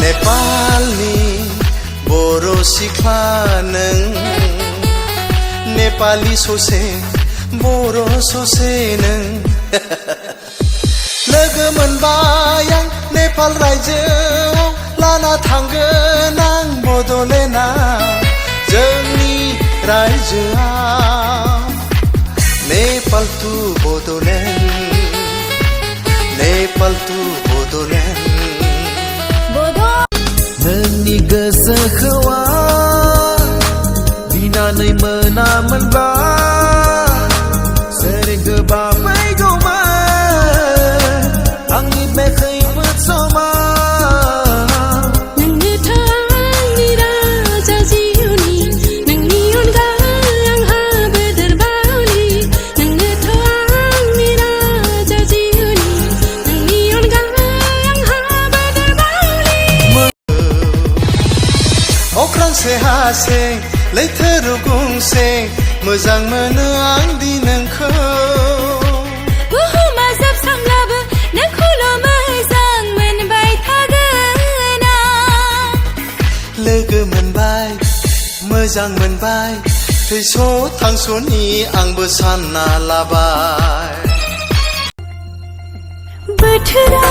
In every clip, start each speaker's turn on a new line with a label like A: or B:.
A: नेपालनि बर' सिख्ला नों नेपालि ससे बर' ससे नों लोगो मोनबाय आं नेपाल रायजोआव लाना थांगोन आं बड'लेण्डआव जोंनि रायजोआव नेपाल टु बड'लेण्ड नेपाल टु बड'लेण्ड नोंनि गोसोखौ आं बिनानै मोनामोनबा सोरगोबा फैगौमोन आंनि बे खैफोद समा
B: नोंनोथ' आंनि राजा जिउनि नोंनि अनगा आंहाबो दोरबावलि नोंनोथ' आंनि राजा जिउनि नोंनि अनगा आंहाबो दोरबावलि
A: अख्रांसे हासे लैथो रुगुंसे मोजां मोनो आं दि नोंखौ
B: बुहुमा जोबस्रांब्लाबो नोंखौल' मोजां मोनबाय थागोन आं
A: लोगो मोनबाय मोजां मोनबाय थैस' थांस'नि आंबो सानना लाबाय
B: बोथोरा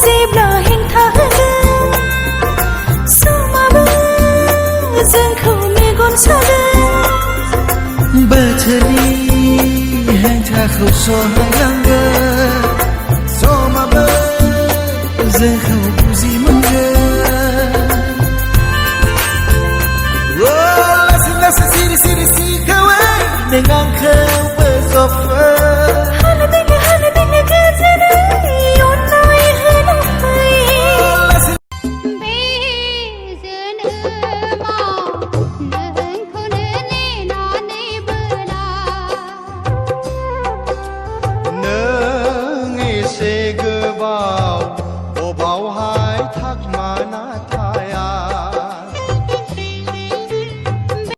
B: जेब्ला हेंथा होगोन समाबो जोंखौ मेगन सागोन
A: बोथोरनि हेंथाखौ सहायनांगोन समाबो जोंखौ बुजि मोनगोन लासै लासै सिरि सिरि सिखावै नों आंखौ बोजबो